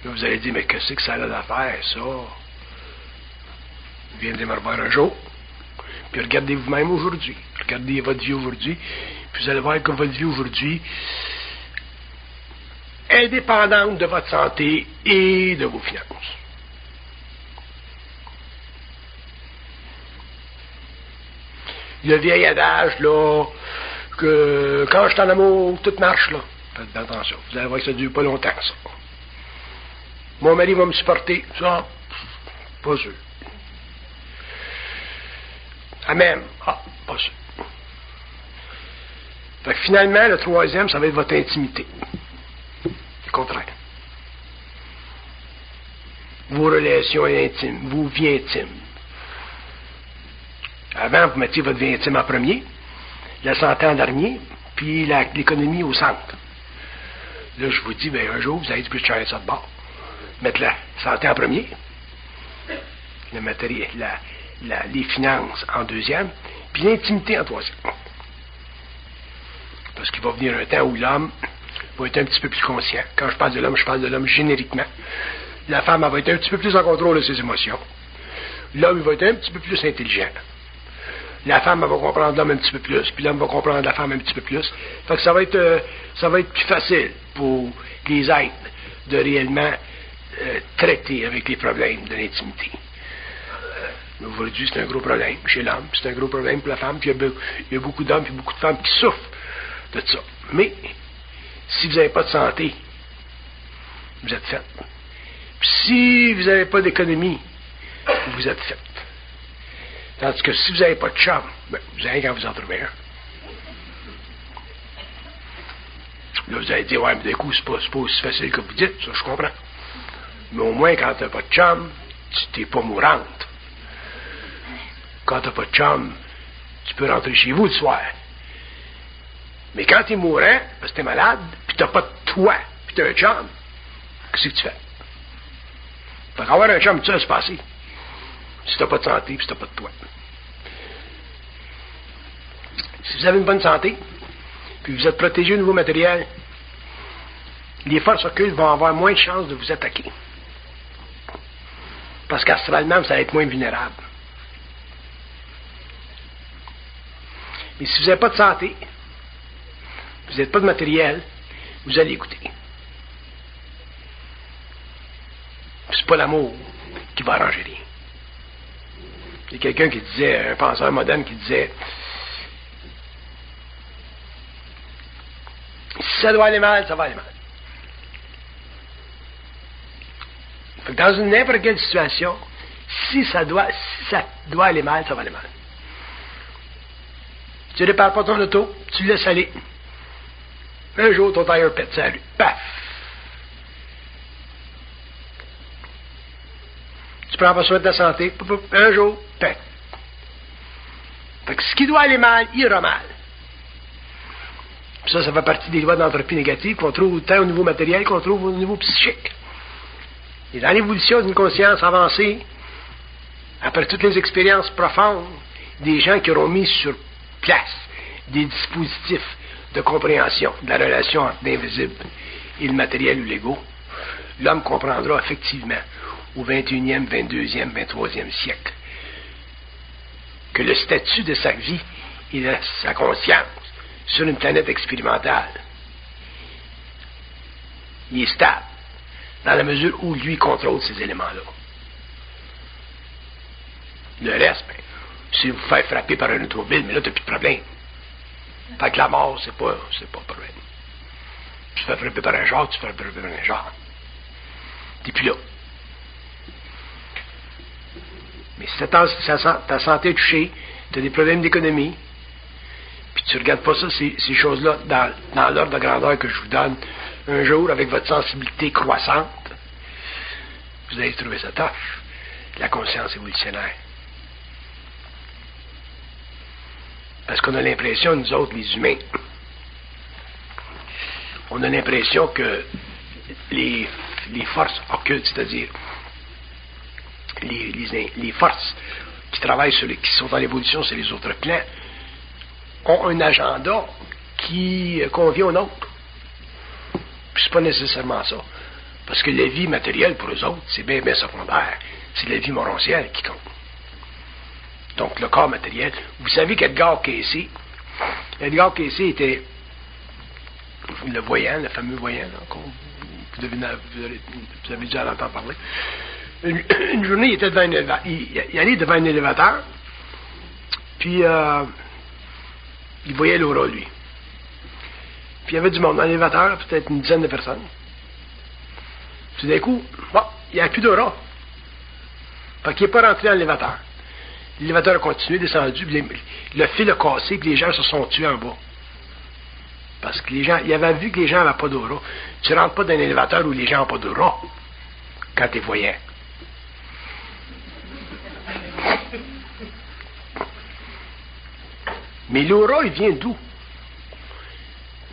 Là, vous allez dire, mais qu'est-ce que ça a d'affaire, ça? Viendrez me revoir un jour, puis regardez vous-même aujourd'hui. Regardez votre vie aujourd'hui, puis vous allez voir que votre vie aujourd'hui est dépendante de votre santé et de vos finances. Le vieil adage, là, que quand je suis en amour, tout marche, là. Faites attention, vous allez voir que ça ne dure pas longtemps, ça. Mon mari va me supporter, ça, pas sûr. Amen, pas sûr. Fait que finalement, le troisième, ça va être votre intimité. Le contraire. Vos relations intimes, vos vies intimes. Avant, vous mettiez votre vie intime en premier, la santé en dernier, puis l'économie au centre. Là, je vous dis, bien, un jour, vous allez plus changer ça de bord. Mettre la santé en premier, le matériel, les finances en deuxième, puis l'intimité en troisième. Parce qu'il va venir un temps où l'homme va être un petit peu plus conscient. Quand je parle de l'homme génériquement. La femme, elle va être un petit peu plus en contrôle de ses émotions. L'homme, il va être un petit peu plus intelligent. La femme, elle va comprendre l'homme un petit peu plus, puis l'homme va comprendre la femme un petit peu plus. Fait que ça va être plus facile pour les êtres de réellement traiter avec les problèmes de l'intimité. Aujourd'hui, c'est un gros problème chez l'homme, puis c'est un gros problème pour la femme, puis il y a beaucoup d'hommes et beaucoup de femmes qui souffrent de ça. Mais, si vous n'avez pas de santé, vous êtes fait. Puis si vous n'avez pas d'économie, vous êtes fait. Tandis que si vous n'avez pas de chum, ben, vous allez quand vous en trouvez un. Là, vous allez dire, ouais, mais d'un coup, c'est pas aussi facile que vous dites, ça, je comprends. Mais au moins, quand tu n'as pas de chum, tu n'es pas mourante. Quand tu n'as pas de chum, tu peux rentrer chez vous le soir. Mais quand tu es mourant, parce que tu es malade, puis tu n'as pas de toi, puis tu as un chum, qu'est-ce que tu fais? Fait qu'avoir un chum, tout ça, c'est passé. Si tu n'as pas de santé, puis si tu n'as pas de toi. Si vous avez une bonne santé, puis vous êtes protégé au niveau matériel, les forces occultes vont avoir moins de chances de vous attaquer. Parce qu'astralement, vous allez être moins vulnérable. Mais si vous n'avez pas de santé, vous n'avez pas de matériel, vous allez écouter. C'est pas l'amour qui va arranger rien. Il y a quelqu'un qui disait, un penseur moderne qui disait, si ça doit aller mal, ça va aller mal. Dans n'importe quelle situation, si ça doit aller mal, ça va aller mal. Tu répares pas ton auto, tu le laisses aller. Un jour, ton tailleur pète sa rue. Paf! Tu prends pas soin de ta santé. Un jour, pète. Fait que ce qui doit aller mal, il ira mal. Ça fait partie des lois d'entropie négative qu'on trouve tant au niveau matériel qu'on trouve au niveau psychique. Et dans l'évolution d'une conscience avancée, après toutes les expériences profondes, des gens qui auront mis sur place des dispositifs de compréhension de la relation entre l'invisible et le matériel ou l'ego, l'homme comprendra effectivement au 21e, 22e, 23e siècle que le statut de sa vie et de sa conscience sur une planète expérimentale, il est stable dans la mesure où lui contrôle ces éléments-là. Le reste, ben, si vous faites frapper par un automobile, mais là, tu n'as plus de problème. Fait que la mort, c'est pas un problème. Tu te fais frapper par un char, tu te fais frapper par un char. T'es plus là. Mais si ta santé est touchée, tu as des problèmes d'économie, puis tu ne regardes pas ça, ces choses-là, dans l'ordre de grandeur que je vous donne, un jour, avec votre sensibilité croissante, vous allez trouver ça tough, la conscience évolutionnaire. Parce qu'on a l'impression, nous autres, les humains, on a l'impression que les forces occultes, c'est-à-dire les forces qui travaillent qui sont dans l'évolution sur les autres plans, ont un agenda qui convient aux nôtres. Puis c'est pas nécessairement ça. Parce que la vie matérielle, pour eux autres, c'est bien, bien secondaire. C'est la vie morontielle qui compte. Donc, le corps matériel. Vous savez qu'Edgar Cayce était le voyant, le fameux voyant, là, vous avez déjà entendu parler. Une journée, il était devant il allait devant un élévateur, puis il voyait l'aura, lui. Puis il y avait du monde dans l'élévateur, peut-être une dizaine de personnes. Tout d'un coup, bon, il n'y a plus d'aura. Fait qu'il n'est pas rentré dans l'élévateur. L'élévateur a continué, descendu, le fil a cassé, puis les gens se sont tués en bas. Parce que les gens, il avait vu que les gens n'avaient pas d'aura. Tu ne rentres pas dans un élévateur où les gens n'ont pas d'aura, quand tu es voyant. Mais l'aura, il vient d'où?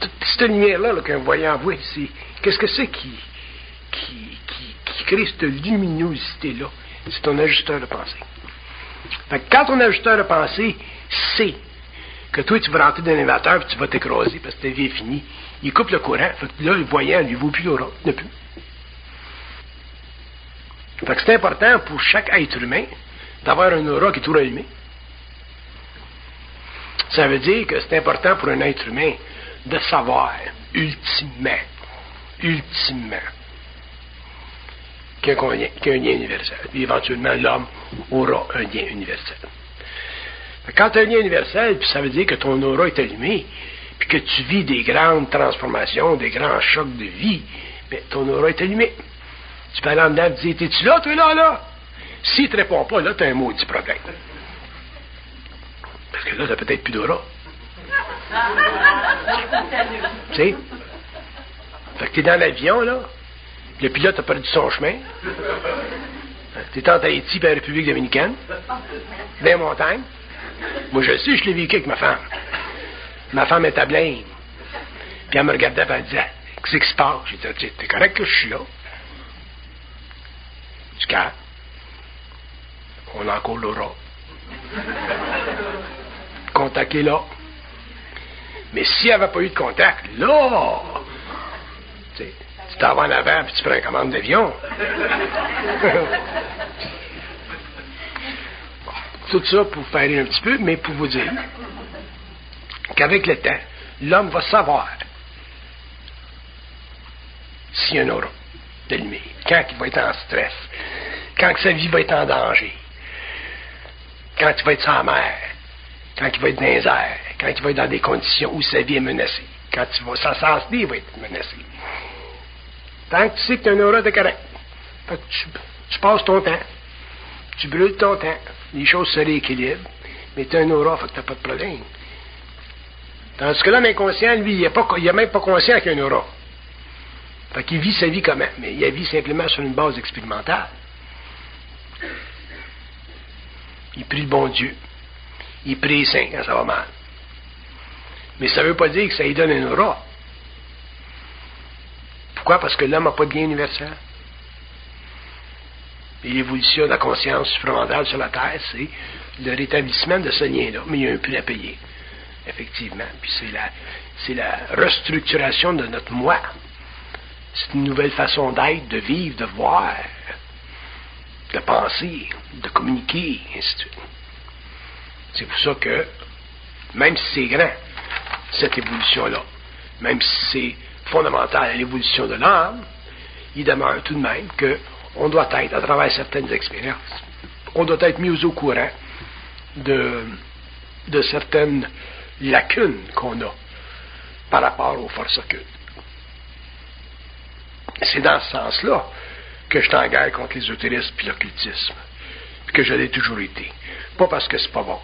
Toute cette lumière-là qu'un voyant voit, qu'est-ce que c'est qui crée cette luminosité-là? C'est ton ajusteur de pensée. Fait que quand ton ajusteur de pensée sait que toi, tu vas rentrer dans l'élévateur et tu vas t'écraser parce que ta vie est finie, il coupe le courant. Fait que là, le voyant, lui, ne vaut plus l'aura. Il n'a plus. Fait que c'est important pour chaque être humain d'avoir un aura qui est tout allumé. Ça veut dire que c'est important pour un être humain de savoir, ultimement, qu'il y a un lien universel. Puis éventuellement, l'homme aura un lien universel. Quand tu as un lien universel, puis ça veut dire que ton aura est allumé, puis que tu vis des grandes transformations, des grands chocs de vie, bien, ton aura est allumé. Tu peux aller en dedans et te dire, t'es-tu là, toi, là? S'il ne te répond pas, là, tu as un maudit problème. Parce que là, tu n'as peut-être plus d'aura. Tu sais? Fait que tu es dans l'avion, là. Le pilote a perdu son chemin. Tu es en Haïti et en République dominicaine. Dans les montagnes. Moi, je le sais, je l'ai vécu avec ma femme. Ma femme est à Blaine. Puis elle me regardait et elle disait, qu'est-ce qui se passe? J'ai dit, t'es correct que je suis là? Tu calmes. On a encore l'aura. Contact est là. Mais s'il n'y avait pas eu de contact, là, tu t'en vas en avant puis tu prends une commande d'avion. Tout ça pour vous faire rire un petit peu, mais pour vous dire qu'avec le temps, l'homme va savoir s'il y a un aura d'allumé, quand il va être en stress, quand sa vie va être en danger, quand il va être sans mère, quand il va être dans les airs, quand il va être dans des conditions où sa vie est menacée, quand sa santé va être menacée. Tant que tu sais que tu as un aura de correct, Tu passes ton temps. Tu brûles ton temps. Les choses se rééquilibrent. Mais tu as un aura, fait que tu n'as pas de problème. Tandis que l'homme inconscient, lui, il n'est même pas conscient qu'il y a un aura. Fait qu'il vit sa vie comment? Mais il la vit simplement sur une base expérimentale. Il prie le bon Dieu. Il prie les saints quand ça va mal. Mais ça ne veut pas dire que ça lui donne un aura. Pourquoi? Parce que l'homme n'a pas de lien universel. Et l'évolution de la conscience supramentale sur la Terre, c'est le rétablissement de ce lien-là. Mais il y a un prix à payer. Effectivement. Puis c'est la restructuration de notre moi. C'est une nouvelle façon d'être, de vivre, de voir, de penser, de communiquer, et ainsi de suite. C'est pour ça que, même si c'est grand, cette évolution-là, même si c'est fondamental à l'évolution de l'âme, il demeure tout de même qu'on doit être, à travers certaines expériences, on doit être mis au courant de certaines lacunes qu'on a par rapport aux forces occultes. C'est dans ce sens-là que je suis en guerre contre l'ésotérisme et l'occultisme, puis que je l'ai toujours été. Pas parce que c'est pas bon,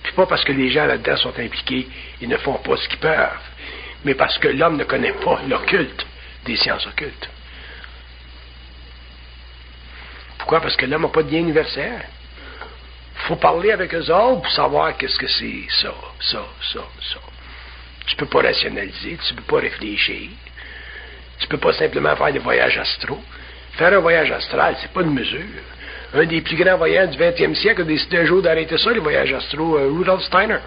puis pas parce que les gens là-dedans sont impliqués et ne font pas ce qu'ils peuvent, mais parce que l'homme ne connaît pas l'occulte des sciences occultes. Pourquoi? Parce que l'homme n'a pas de lien universel. Il faut parler avec eux autres pour savoir qu'est-ce que c'est ça. Tu ne peux pas rationaliser, tu ne peux pas réfléchir. Tu ne peux pas simplement faire des voyages astraux. Faire un voyage astral, c'est pas une mesure. Un des plus grands voyants du 20e siècle a décidé un jour d'arrêter ça, les voyages astraux, Rudolf Steiner.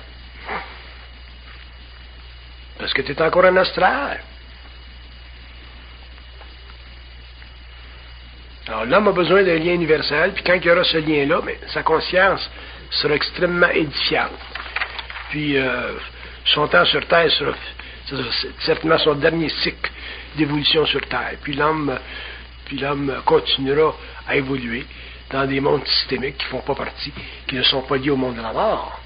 Parce que tu es encore en astral. Alors l'homme a besoin d'un lien universel, puis quand il y aura ce lien-là, mais sa conscience sera extrêmement édifiante. Puis son temps sur Terre sera certainement son dernier cycle d'évolution sur Terre. Puis l'homme continuera à évoluer dans des mondes systémiques qui ne font pas partie, qui ne sont pas liés au monde de la mort.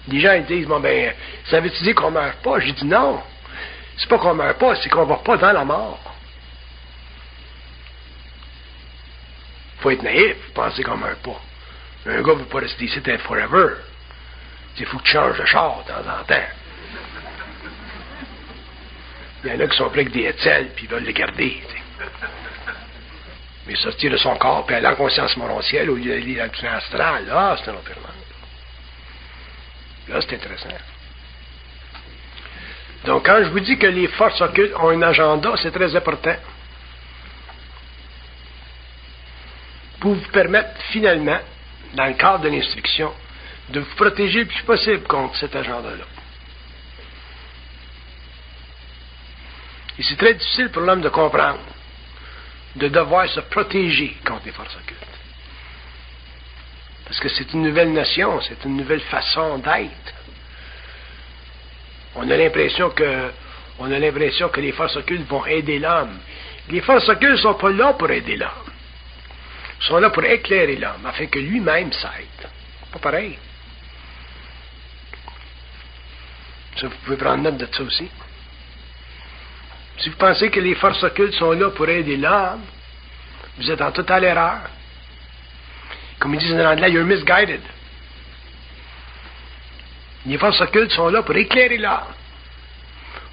Les gens ils disent, bon ben, ça veut-tu dire qu'on ne meurt pas? J'ai dit non. C'est pas qu'on ne meurt pas, c'est qu'on ne va pas dans la mort. Il faut être naïf, penser qu'on ne meurt pas. Un gars ne veut pas rester ici forever. Il faut que tu changes de char de temps en temps. Il y en a qui sont prêts avec des étiels, puis ils veulent les garder. T'sais. Mais sortir de son corps, puis aller en conscience morontielle, au lieu d'aller dans le plan astral, là, c'est un autre monde. Là, c'est intéressant. Donc, quand je vous dis que les forces occultes ont un agenda, c'est très important. Pour vous permettre, finalement, dans le cadre de l'instruction, de vous protéger le plus possible contre cet agenda-là. Et c'est très difficile pour l'homme de comprendre, de devoir se protéger contre les forces occultes. Parce que c'est une nouvelle notion, c'est une nouvelle façon d'être. On a l'impression que les forces occultes vont aider l'homme. Les forces occultes ne sont pas là pour aider l'homme. Ils sont là pour éclairer l'homme, afin que lui-même s'aide. Pas pareil. Ça, vous pouvez prendre note de ça aussi. Si vous pensez que les forces occultes sont là pour aider l'homme, vous êtes en totale erreur. Comme ils disent en anglais, you're misguided. Les forces occultes sont là pour éclairer l'homme,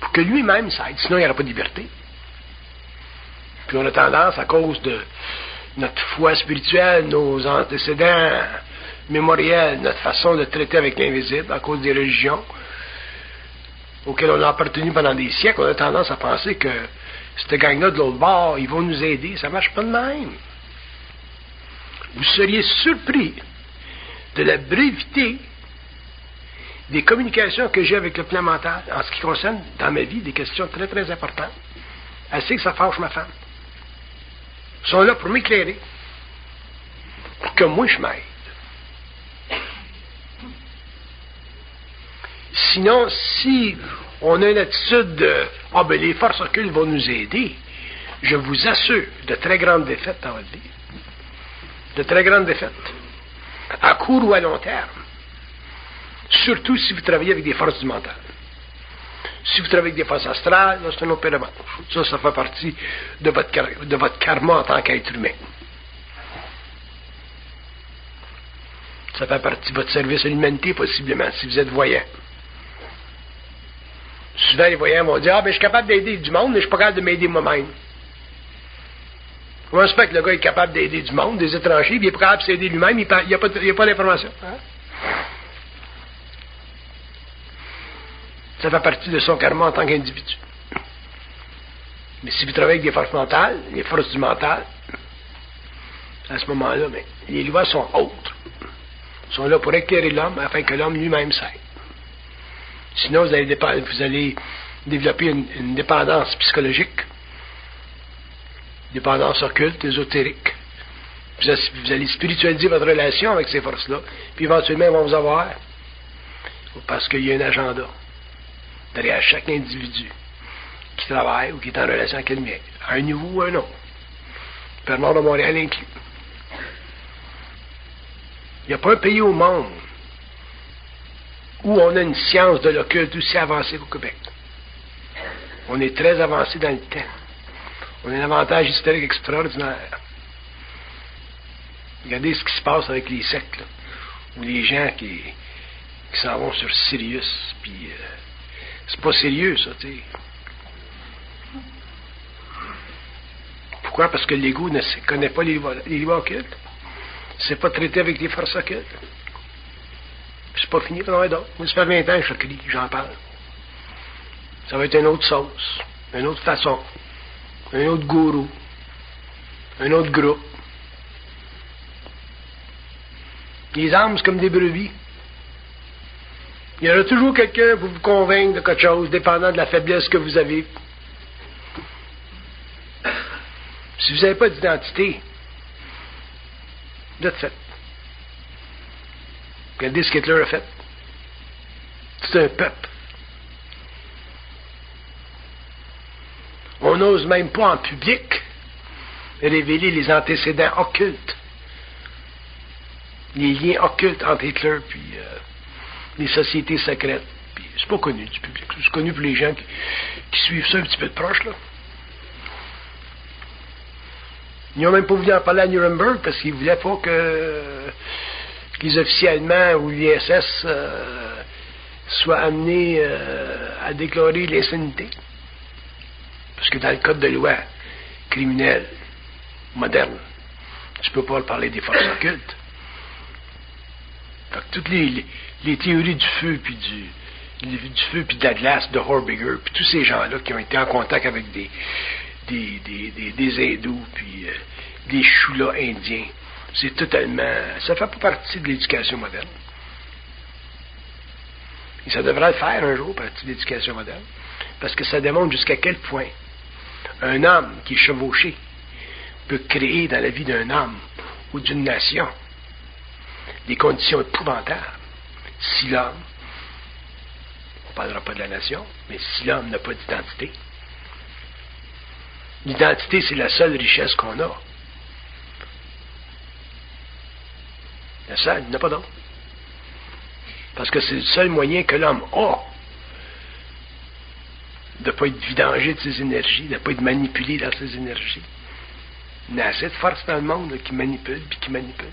pour que lui-même s'aide, sinon il n'y aura pas de liberté. Puis on a tendance, à cause de notre foi spirituelle, nos antécédents mémoriels, notre façon de traiter avec l'invisible, à cause des religions auxquelles on a appartenu pendant des siècles, on a tendance à penser que cette gang-là de l'autre bord, ils vont nous aider. Ça ne marche pas de même. Vous seriez surpris de la brevité des communications que j'ai avec le plan mental en ce qui concerne, dans ma vie, des questions très, très importantes. Elle sait que ça fâche ma femme. Ils sont là pour m'éclairer, pour que moi je m'aide. Sinon, si on a une attitude de « Ah ben les forces occultes vont nous aider », je vous assure de très grandes défaites dans votre vie. De très grandes défaites. À court ou à long terme. Surtout si vous travaillez avec des forces du mental. Si vous travaillez avec des forces astrales, là, c'est un autre paire de manches. Ça fait partie de votre karma en tant qu'être humain. Ça fait partie de votre service à l'humanité, possiblement, si vous êtes voyant. Souvent, les voyants vont dire « Ah, ben, je suis capable d'aider du monde, mais je suis pas capable de m'aider moi-même. » Comment se fait que le gars est capable d'aider du monde, des étrangers, puis il est pas capable de s'aider lui-même, il n'y a pas d'information. Hein? Ça fait partie de son karma en tant qu'individu. Mais si vous travaillez avec des forces mentales, les forces du mental, à ce moment-là, mais les lois sont autres. Elles sont là pour éclairer l'homme afin que l'homme lui-même s'aide. Sinon, vous allez développer une dépendance psychologique, dépendance occulte, ésotérique. Vous allez spiritualiser votre relation avec ces forces-là, puis éventuellement, ils vont vous avoir. Parce qu'il y a un agenda derrière chaque individu qui travaille ou qui est en relation avec le mien, à un niveau ou à un autre. Père Nord de Montréal inclus. Il n'y a pas un pays au monde où on a une science de l'occulte aussi avancée qu'au Québec. On est très avancé dans le temps. On a un avantage historique extraordinaire. Regardez ce qui se passe avec les sectes, là, ou les gens qui s'en vont sur Sirius, puis c'est pas sérieux, ça, tu sais. Pourquoi? Parce que l'ego ne connaît pas les lois occultes. C'est pas traité avec les forces occultes. C'est pas fini, non, d'autres. Moi, ça fait 20 ans que je crie, j'en parle. Ça va être une autre sauce, une autre façon, un autre gourou, un autre groupe. Les âmes, c'est comme des brebis. Il y aura toujours quelqu'un pour vous convaincre de quelque chose, dépendant de la faiblesse que vous avez. Si vous n'avez pas d'identité, vous êtes fait. Regardez ce qu'Hitler a fait. C'est un peuple. On n'ose même pas en public révéler les antécédents occultes, les liens occultes entre Hitler et les sociétés secrètes. Puis c'est pas connu du public. C'est connu pour les gens qui suivent ça un petit peu de proche, là. Ils n'ont même pas voulu en parler à Nuremberg parce qu'ils ne voulaient pas que les officiers allemands ou l'ISS soient amenés à déclarer l'insanité. Parce que dans le code de loi criminel moderne, tu ne peux pas parler des forces occultes. Fait que toutes les théories du feu puis du feu puis de la glace de Horbiger, puis tous ces gens-là qui ont été en contact avec des hindous puis des choulas indiens, c'est totalement, ça fait pas partie de l'éducation moderne. Et ça devrait le faire un jour, partie de l'éducation moderne, parce que ça démontre jusqu'à quel point un homme qui est chevauché peut créer dans la vie d'un homme ou d'une nation des conditions épouvantables. Si l'homme, on ne parlera pas de la nation, mais si l'homme n'a pas d'identité, l'identité, c'est la seule richesse qu'on a. La seule, il n'y en a pas d'autre. Parce que c'est le seul moyen que l'homme a de ne pas être vidangé de ses énergies, de ne pas être manipulé dans ses énergies. Il y a assez de force dans le monde là, qui manipule puis qui manipule.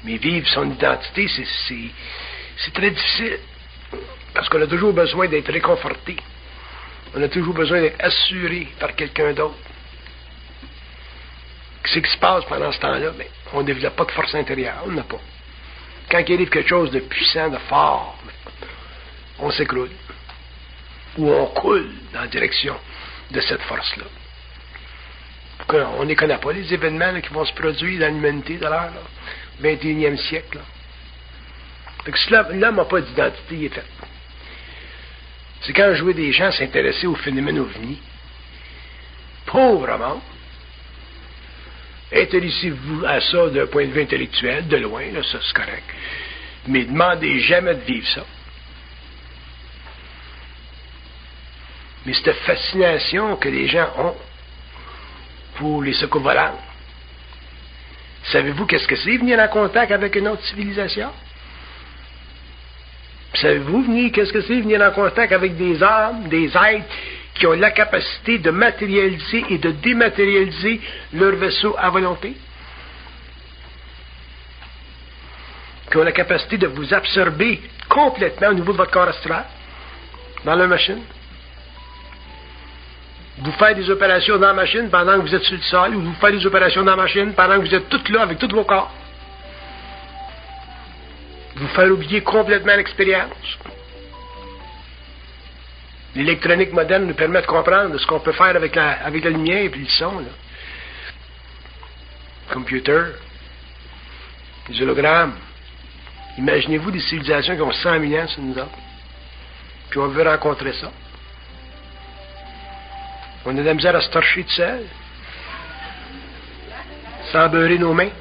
Mais vivre son identité, c'est très difficile. Parce qu'on a toujours besoin d'être réconforté. On a toujours besoin d'être assuré par quelqu'un d'autre. Qu'est-ce qui se passe pendant ce temps-là? Bien, on ne développe pas de force intérieure. On n'en a pas. Quand il arrive quelque chose de puissant, de fort, on s'écroule. Ou on coule dans la direction de cette force-là. On ne les connaît pas, les événements là, qui vont se produire dans l'humanité de l'heure, 21e siècle. Là. Fait que si l'homme n'a pas d'identité, il est fait. C'est quand je vois des gens s'intéresser au phénomène ovni. Pauvre monde. Intéressez-vous à ça d'un point de vue intellectuel, de loin, là, ça c'est correct. Mais demandez jamais de vivre ça. Mais cette fascination que les gens ont pour les secours volants, savez-vous qu'est-ce que c'est venir en contact avec une autre civilisation? Savez-vous, qu'est-ce que c'est venir en contact avec des âmes, des êtres qui ont la capacité de matérialiser et de dématérialiser leur vaisseau à volonté? Qui ont la capacité de vous absorber complètement au niveau de votre corps astral, dans la machine. Vous faire des opérations dans la machine pendant que vous êtes sur le sol, ou vous faire des opérations dans la machine pendant que vous êtes tous là avec tous vos corps. Vous faire oublier complètement l'expérience. L'électronique moderne nous permet de comprendre ce qu'on peut faire avec la lumière et puis le son. Là. Computer, les hologrammes. Imaginez-vous des civilisations qui ont 100 000 ans sur nous autres. Puis on veut rencontrer ça. On a de la misère à se torcher tout seul. Sans beurrer nos mains.